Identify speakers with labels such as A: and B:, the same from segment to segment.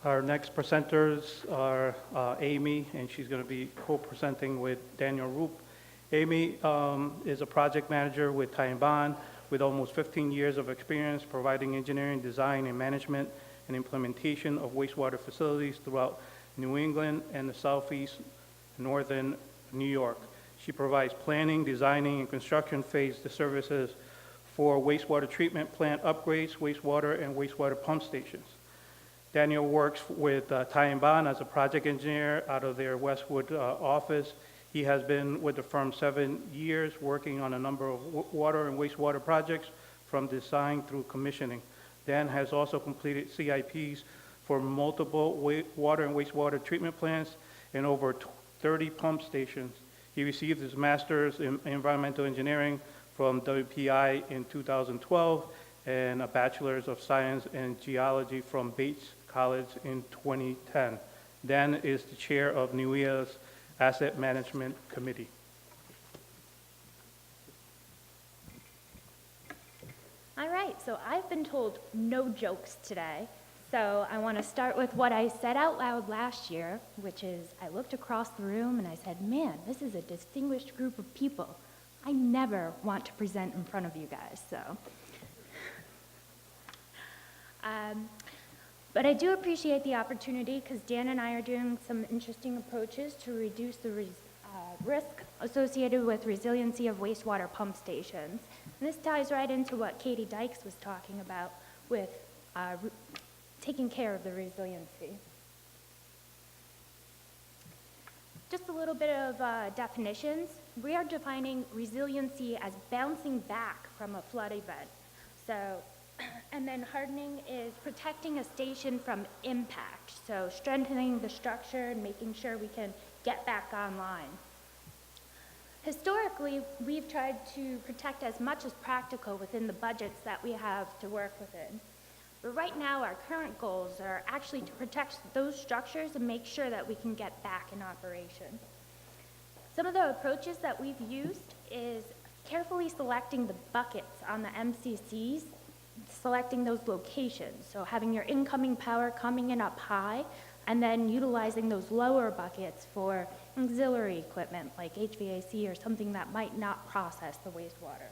A: Our next presenters are Amy, and she's going to be co-presenting with Daniel Roop. Amy is a project manager with Ty & Bond with almost 15 years of experience providing engineering, design, and management and implementation of wastewater facilities throughout New England and the Southeast, Northern New York. She provides planning, designing, and construction phase services for wastewater treatment plant upgrades, wastewater, and wastewater pump stations. Daniel works with Ty & Bond as a project engineer out of their Westwood office. He has been with the firm 7 years, working on a number of water and wastewater projects from design through commissioning. Dan has also completed CIPs for multiple water and wastewater treatment plants and over 30 pump stations. He received his master's in environmental engineering from WPI in 2012 and a bachelor's of science in geology from Bates College in 2010. Dan is the chair of NUIA's Asset Management Committee.
B: All right, so I've been told no jokes today. So I want to start with what I said out loud last year, which is I looked across the room and I said, man, this is a distinguished group of people. I never want to present in front of you guys, so. But I do appreciate the opportunity because Dan and I are doing some interesting approaches to reduce the risk associated with resiliency of wastewater pump stations. And this ties right into what Katie Dykes was talking about with taking care of the resiliency. Just a little bit of definitions. We are defining resiliency as bouncing back from a flood event. So, and then hardening is protecting a station from impact. So strengthening the structure and making sure we can get back online. Historically, we've tried to protect as much as practical within the budgets that we have to work within. But right now, our current goals are actually to protect those structures and make sure that we can get back in operation. Some of the approaches that we've used is carefully selecting the buckets on the MCCs, selecting those locations. So having your incoming power coming in up high, and then utilizing those lower buckets for auxiliary equipment like HVAC or something that might not process the wastewater.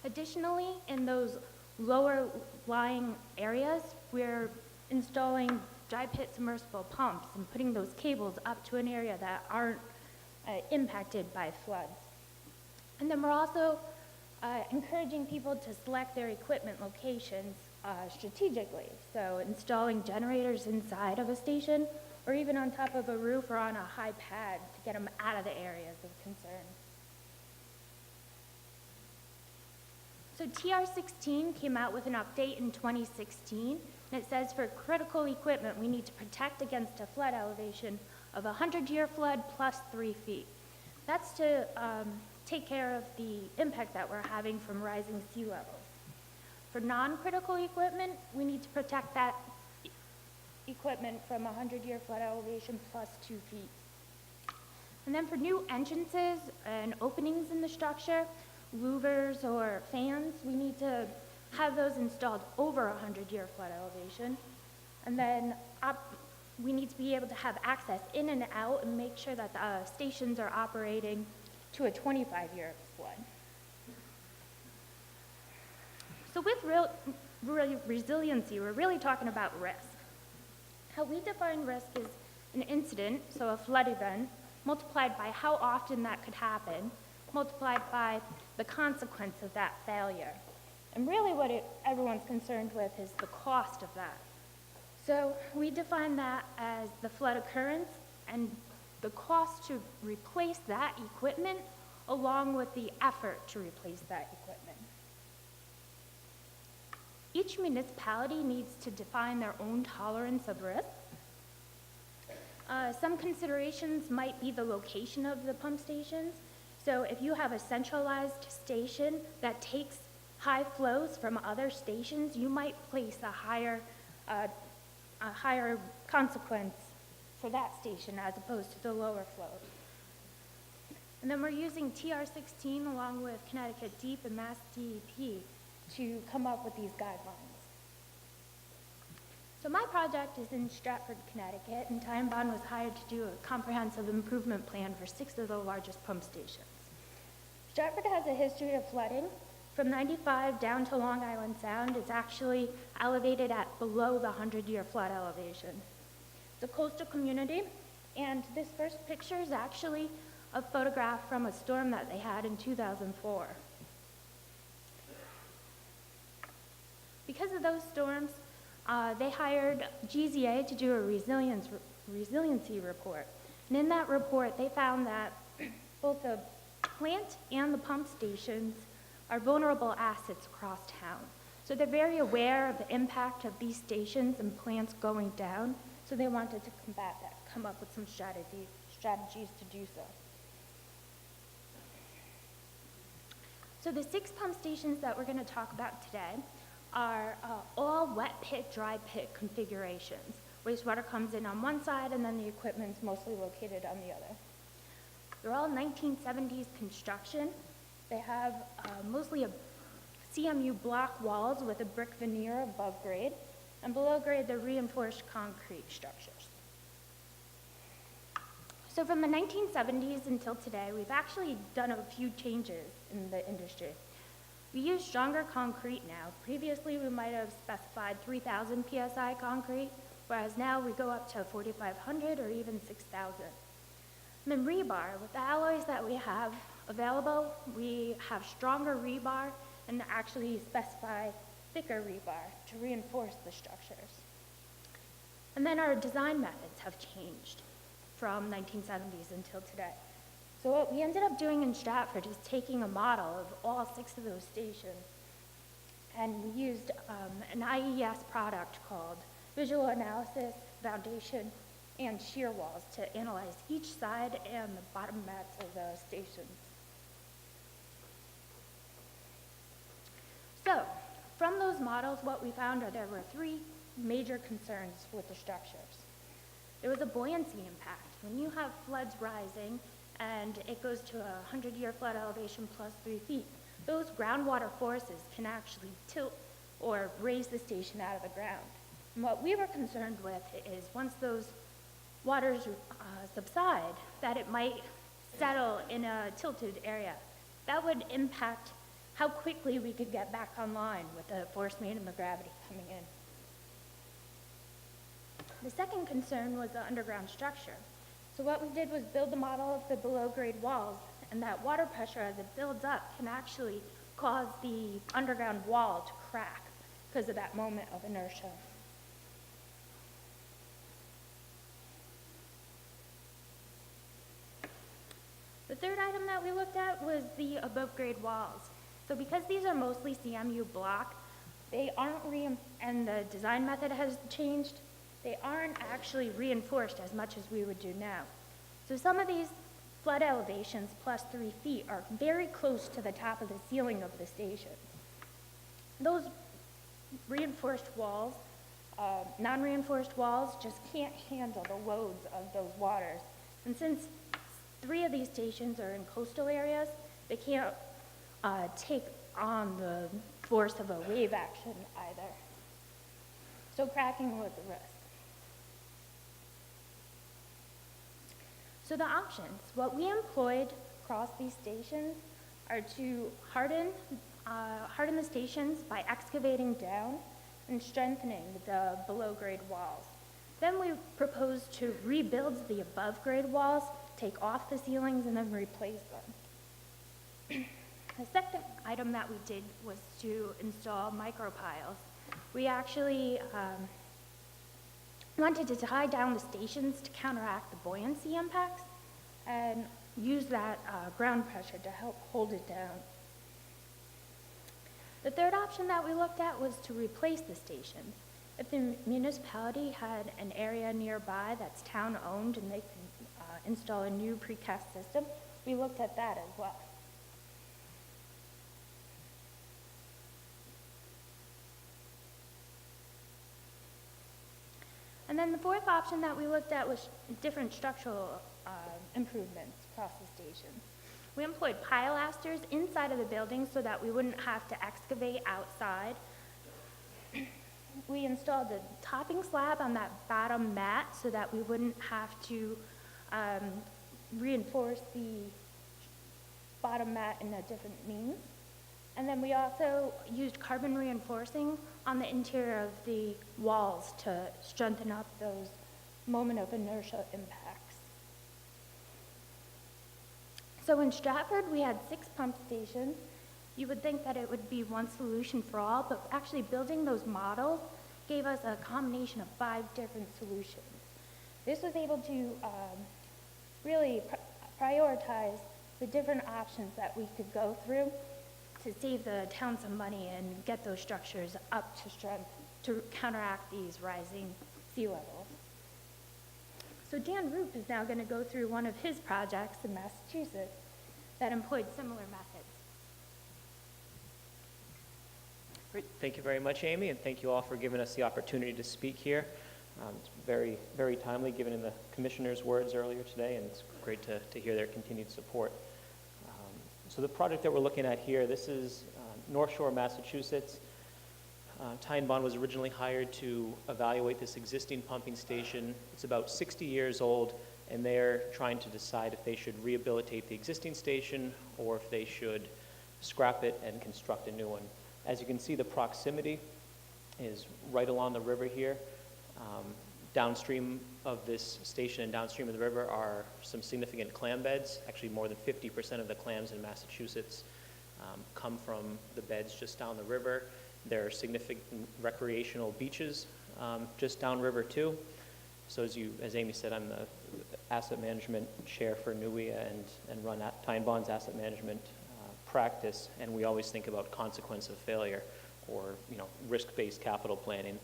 B: Additionally, in those lower lying areas, we're installing dry pit submersible pumps and putting those cables up to an area that aren't impacted by floods. And then we're also encouraging people to select their equipment locations strategically. So installing generators inside of a station or even on top of a roof or on a high pad to get them out of the areas of concern. So TR16 came out with an update in 2016, and it says for critical equipment, we need to protect against a flood elevation of a 100-year flood plus 3 feet. That's to take care of the impact that we're having from rising sea levels. For non-critical equipment, we need to protect that equipment from a 100-year flood elevation plus 2 feet. And then for new entrances and openings in the structure, louvers or fans, we need to have those installed over a 100-year flood elevation. And then we need to be able to have access in and out and make sure that the stations are operating to a 25-year flood. So with resiliency, we're really talking about risk. How we define risk is an incident, so a flood event, multiplied by how often that could happen, multiplied by the consequence of that failure. And really what everyone's concerned with is the cost of that. So we define that as the flood occurrence and the cost to replace that equipment along with the effort to replace that equipment. Each municipality needs to define their own tolerance of risk. Some considerations might be the location of the pump stations. So if you have a centralized station that takes high flows from other stations, you might place a higher consequence for that station as opposed to the lower flows. And then we're using TR16 along with Connecticut DEEP and Mass DEP to come up with these guidelines. So my project is in Stratford, Connecticut, and Time Bond was hired to do a comprehensive improvement plan for 6 of the largest pump stations. Stratford has a history of flooding. From 95 down to Long Island Sound, it's actually elevated at below the 100-year flood elevation. It's a coastal community, and this first picture is actually a photograph from a storm that they had in 2004. Because of those storms, they hired GZA to do a resiliency report. And in that report, they found that both the plant and the pump stations are vulnerable assets across town. So they're very aware of the impact of these stations and plants going down, so they wanted to combat that, come up with some strategies to do so. So the 6 pump stations that we're going to talk about today are all wet pit, dry pit configurations. Wastewater comes in on one side and then the equipment's mostly located on the other. They're all 1970s construction. They have mostly a CMU block walls with a brick veneer above grade, and below grade they're reinforced concrete structures. So from the 1970s until today, we've actually done a few changes in the industry. We use stronger concrete now. Previously, we might have specified 3,000 PSI concrete, whereas now we go up to 4,500 or even 6,000. And then rebar, with the alloys that we have available, we have stronger rebar and actually specify thicker rebar to reinforce the structures. And then our design methods have changed from 1970s until today. So what we ended up doing in Stratford is taking a model of all 6 of those stations, and we used an IES product called Visual Analysis, Foundation, and Shear Walls to analyze each side and the bottom mats of the stations. So, from those models, what we found are there were 3 major concerns with the structures. There was a buoyancy impact. When you have floods rising and it goes to a 100-year flood elevation plus 3 feet, those groundwater forces can actually tilt or raise the station out of the ground. And what we were concerned with is once those waters subside, that it might settle in a tilted area. That would impact how quickly we could get back online with the force main and the gravity coming in. The second concern was the underground structure. So what we did was build the model of the below-grade walls, and that water pressure as it builds up can actually cause the underground wall to crack because of that moment of inertia. The third item that we looked at was the above-grade walls. So because these are mostly CMU block, they aren't and the design method has changed, they aren't actually reinforced as much as we would do now. So some of these flood elevations plus 3 feet are very close to the top of the ceiling of the station. Those reinforced walls, non-reinforced walls just can't handle the loads of those waters. And since 3 of these stations are in coastal areas, they can't take on the force of a wave action either. So cracking was a risk. So the options, what we employed across these stations are to harden the stations by excavating down and strengthening the below-grade walls. Then we proposed to rebuild the above-grade walls, take off the ceilings, and then replace them. The second item that we did was to install micropiles. We actually wanted to tie down the stations to counteract the buoyancy impacts and use that ground pressure to help hold it down. The third option that we looked at was to replace the stations. If the municipality had an area nearby that's town-owned and they could install a new precast system, we looked at that as well. And then the fourth option that we looked at was different structural improvements across the station. We employed pilasters inside of the building so that we wouldn't have to excavate outside. we installed a topping slab on that bottom mat so that we wouldn't have to reinforce the bottom mat in a different means. And then we also used carbon reinforcing on the interior of the walls to strengthen up those moment of inertia impacts. So in Stratford, we had 6 pump stations. You would think that it would be one solution for all, but actually building those models gave us a combination of 5 different solutions. This was able to really prioritize the different options that we could go through to save the town some money and get those structures up to strength to counteract these rising sea levels. So Dan Roop is now going to go through one of his projects in Massachusetts that employed similar methods.
C: Great. Thank you very much, Amy, and thank you all for giving us the opportunity to speak here. It's very, very timely, given in the commissioner's words earlier today, and it's great to hear their continued support. So the project that we're looking at here, this is North Shore, Massachusetts. Ty and Bond was originally hired to evaluate this existing pumping station. It's about 60 years old, and they're trying to decide if they should rehabilitate the existing station or if they should scrap it and construct a new one. As you can see, the proximity is right along the river here. Downstream of this station and downstream of the river are some significant clam beds. Actually, more than 50% of the clams in Massachusetts come from the beds just down the river. There are significant recreational beaches just downriver too. So as Amy said, I'm the asset management chair for NUIA and run Ty and Bond's asset management practice, and we always think about consequence of failure or risk-based capital planning.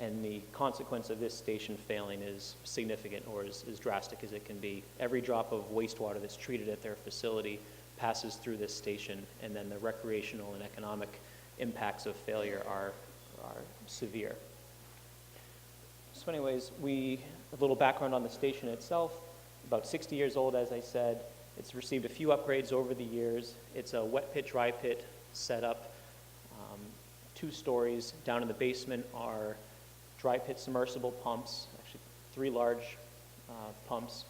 C: And the consequence of this station failing is significant, or as drastic as it can be. Every drop of wastewater that's treated at their facility passes through this station, and then the recreational and economic impacts of failure are severe. So anyways, a little background on the station itself. About 60 years old, as I said. It's received a few upgrades over the years. It's a wet pit, dry pit setup, 2 stories. Down in the basement are dry pit submersible pumps, actually 3 large pumps.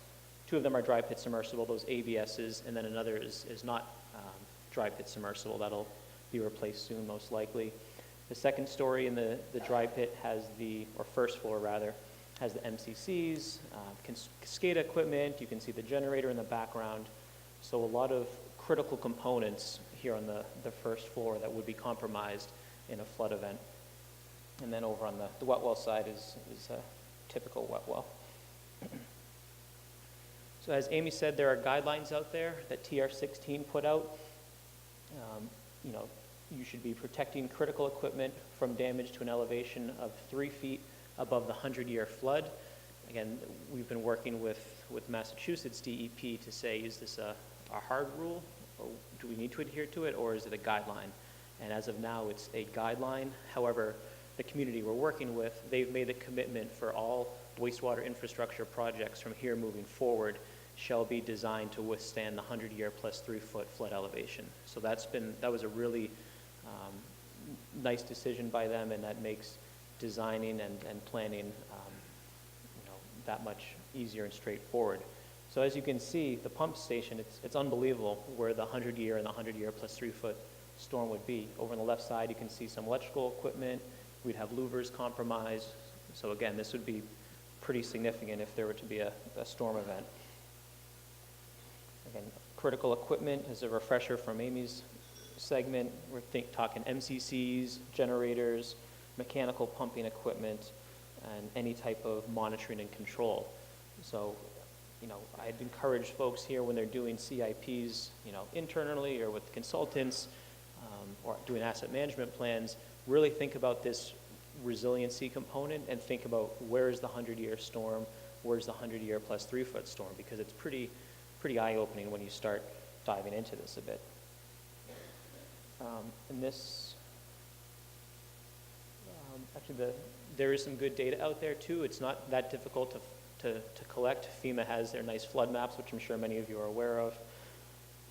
C: 2 of them are dry pit submersible, those ABSs, and then another is not dry pit submersible. That'll be replaced soon, most likely. The second story in the dry pit has or first floor rather, has the MCCs, SCADA equipment. You can see the generator in the background. So a lot of critical components here on the first floor that would be compromised in a flood event. And then over on the wet well side is a typical wet well. So as Amy said, there are guidelines out there that TR16 put out. You should be protecting critical equipment from damage to an elevation of 3 feet above the 100-year flood. Again, we've been working with Massachusetts DEP to say, is this a hard rule, or do we need to adhere to it, or is it a guideline? And as of now, it's a guideline. However, the community we're working with, they've made a commitment for all wastewater infrastructure projects from here moving forward shall be designed to withstand the 100-year plus 3-foot flood elevation. So that was a really nice decision by them, and that makes designing and planning that much easier and straightforward. So as you can see, the pump station, it's unbelievable where the 100-year and the 100-year plus 3-foot storm would be. Over on the left side, you can see some electrical equipment. We'd have louvers compromised. So again, this would be pretty significant if there were to be a storm event. Again, critical equipment, as a refresher from Amy's segment, we're talking MCCs, generators, mechanical pumping equipment, and any type of monitoring and control. So, I'd encourage folks here when they're doing CIPs, internally or with consultants, or doing asset management plans, really think about this resiliency component and think about where's the 100-year storm, where's the 100-year plus 3-foot storm, because it's pretty eye-opening when you start diving into this a bit. There is some good data out there too. It's not that difficult to collect. FEMA has their nice flood maps, which I'm sure many of you are aware of.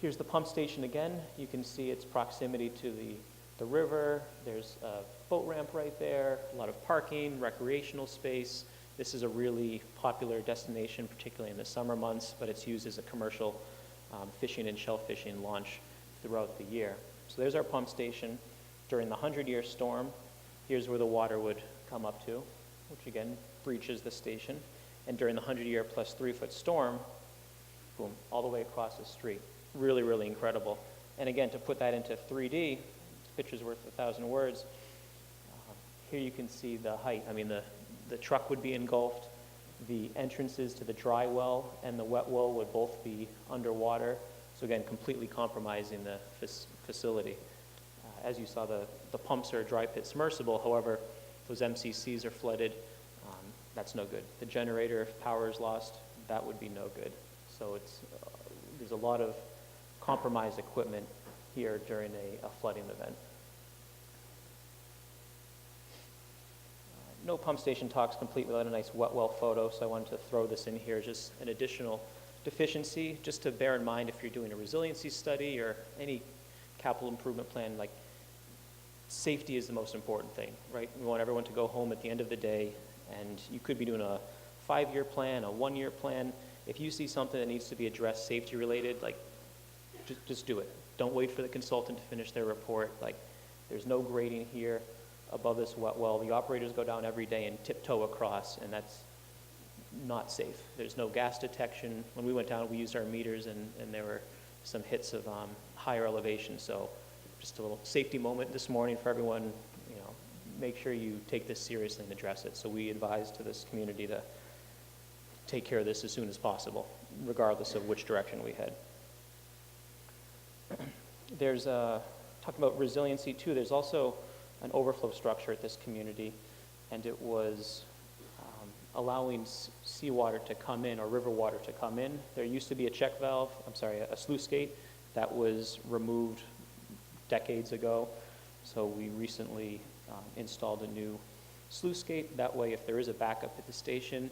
C: Here's the pump station again. You can see its proximity to the river. There's a boat ramp right there, a lot of parking, recreational space. This is a really popular destination, particularly in the summer months, but it's used as a commercial fishing and shellfishing launch throughout the year. So there's our pump station. During the 100-year storm, here's where the water would come up to, which again breaches the station. And during the 100-year plus 3-foot storm, boom, all the way across the street. Really, really incredible. And again, to put that into 3D, picture's worth 1,000 words. Here you can see the height. I mean, the truck would be engulfed. The entrances to the dry well and the wet well would both be underwater. So again, completely compromising the facility. As you saw, the pumps are a dry pit submersible. However, those MCCs are flooded. That's no good. The generator, if power is lost, that would be no good. So there's a lot of compromised equipment here during a flooding event. No pump station talks complete without a nice wet well photo, so I wanted to throw this in here, just an additional deficiency, just to bear in mind if you're doing a resiliency study or any capital improvement plan, like safety is the most important thing, right? We want everyone to go home at the end of the day, and you could be doing a 5-year plan, a 1-year plan. If you see something that needs to be addressed safety related, like just do it. Don't wait for the consultant to finish their report. Like, there's no grading here above this wet well. The operators go down every day and tiptoe across, and that's not safe. There's no gas detection. When we went down, we used our meters, and there were some hits of higher elevation. So just a little safety moment this morning for everyone. Make sure you take this seriously and address it. So we advise to this community to take care of this as soon as possible, regardless of which direction we head. There's, talking about resiliency too, there's also an overflow structure at this community, and it was allowing seawater to come in, or river water to come in. There used to be a check valve, a sluice gate that was removed decades ago. So we recently installed a new sluice gate. That way, if there is a backup at the station,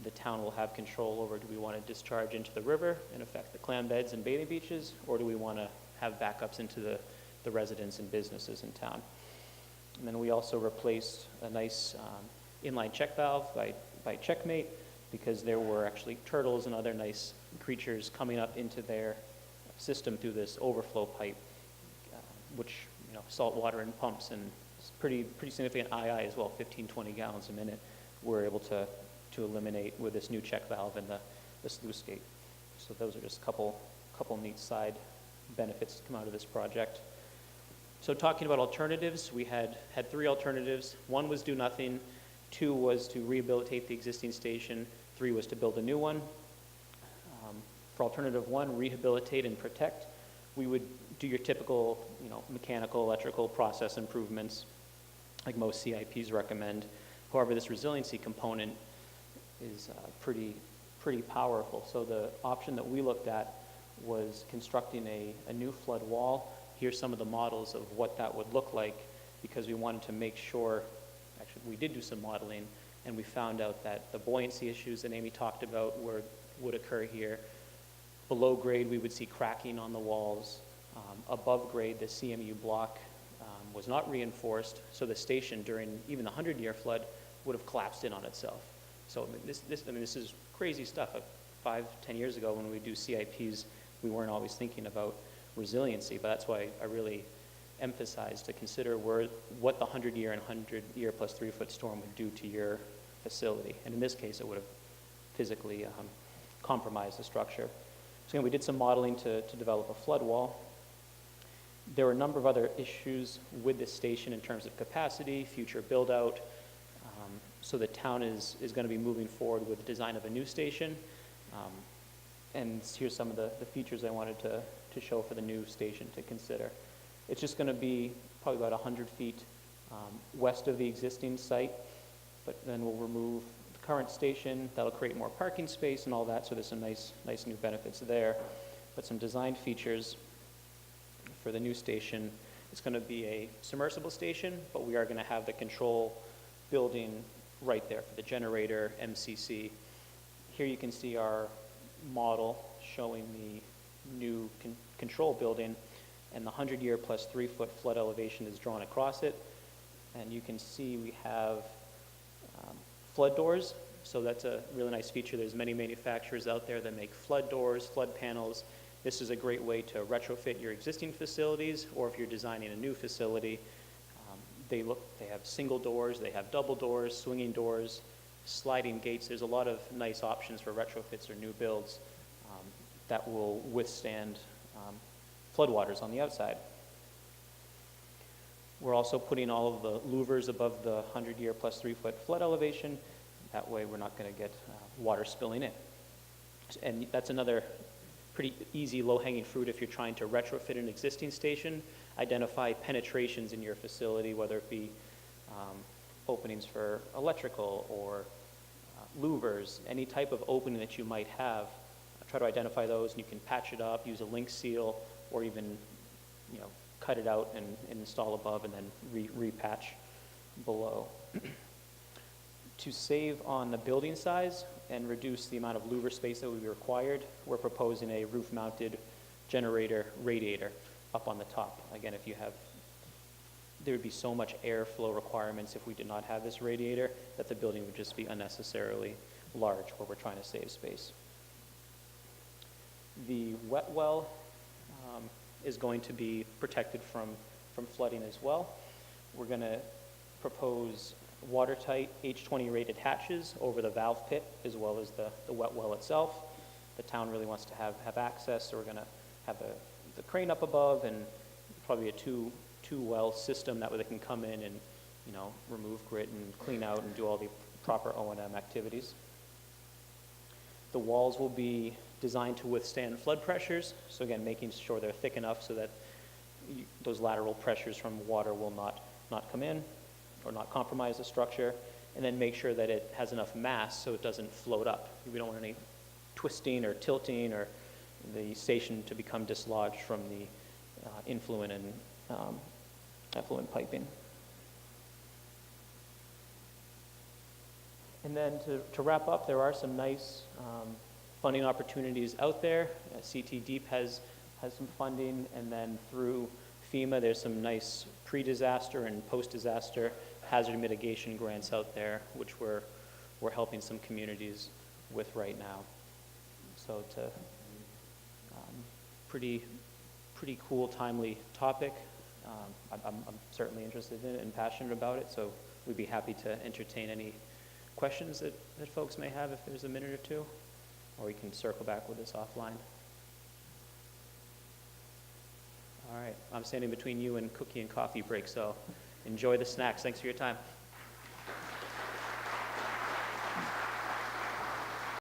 C: the town will have control over, do we want to discharge into the river and affect the clam beds and bathing beaches, or do we want to have backups into the residents and businesses in town? And then we also replaced a nice inline check valve by Checkmate, because there were actually turtles and other nice creatures coming up into their system through this overflow pipe, which, salt water and pumps, and it's pretty significant II as well, 15, 20 gallons a minute, we're able to eliminate with this new check valve and the sluice gate. So those are just a couple neat side benefits to come out of this project. So talking about alternatives, we had 3 alternatives. 1 was do nothing, 2 was to rehabilitate the existing station, 3 was to build a new one. For alternative 1, rehabilitate and protect, we would do your typical, mechanical, electrical process improvements, like most CIPs recommend. However, this resiliency component is pretty powerful. So the option that we looked at was constructing a new flood wall. Here's some of the models of what that would look like, because we wanted to make sure, actually we did do some modeling, and we found out that the buoyancy issues that Amy talked about would occur here. Below grade, we would see cracking on the walls. Above grade, the CMU block was not reinforced, so the station during even the 100-year flood would have collapsed in on itself. So this is crazy stuff. 5, 10 years ago, when we do CIPs, we weren't always thinking about resiliency, but that's why I really emphasize to consider what the 100-year and 100-year plus 3-foot storm would do to your facility. And in this case, it would have physically compromised the structure. So we did some modeling to develop a flood wall. There were a number of other issues with this station in terms of capacity, future build out. So the town is going to be moving forward with the design of a new station. And here's some of the features I wanted to show for the new station to consider. It's just going to be probably about 100 feet west of the existing site, but then we'll remove the current station. That'll create more parking space and all that, so there's some nice new benefits there. But some design features for the new station, it's going to be a submersible station, but we are going to have the control building right there for the generator, MCC. Here you can see our model showing the new control building, and the 100-year plus 3-foot flood elevation is drawn across it. And you can see we have flood doors, so that's a really nice feature. There's many manufacturers out there that make flood doors, flood panels. This is a great way to retrofit your existing facilities, or if you're designing a new facility. They have single doors, they have double doors, swinging doors, sliding gates. There's a lot of nice options for retrofits or new builds that will withstand floodwaters on the outside. We're also putting all of the louvers above the 100-year plus 3-foot flood elevation. That way we're not going to get water spilling in. And that's another pretty easy low-hanging fruit if you're trying to retrofit an existing station. Identify penetrations in your facility, whether it be openings for electrical or louvers, any type of opening that you might have. Try to identify those, and you can patch it up, use a link seal, or even cut it out and install above and then repatch below. To save on the building size and reduce the amount of louver space that would be required, we're proposing a roof-mounted generator radiator up on the top. Again, there would be so much airflow requirements if we did not have this radiator that the building would just be unnecessarily large, where we're trying to save space. The wet well is going to be protected from flooding as well. We're going to propose watertight H20 rated hatches over the valve pit as well as the wet well itself. The town really wants to have access, so we're going to have the crane up above and probably a two well system. That way they can come in and remove grit and clean out and do all the proper O&M activities. The walls will be designed to withstand flood pressures, so again, making sure they're thick enough so that those lateral pressures from water will not come in or not compromise the structure, and then make sure that it has enough mass so it doesn't float up. We don't want any twisting or tilting or the station to become dislodged from the influent and effluent piping. And then to wrap up, there are some nice funding opportunities out there. CT Deep has some funding, and then through FEMA, there's some nice pre-disaster and post-disaster hazard mitigation grants out there, which we're helping some communities with right now. So it's a pretty cool, timely topic. I'm certainly interested in it and passionate about it, so we'd be happy to entertain any questions that folks may have if there's a minute or two, or we can circle back with this offline. All right, I'm standing between you and cookie and coffee break, so enjoy the snacks. Thanks for your time.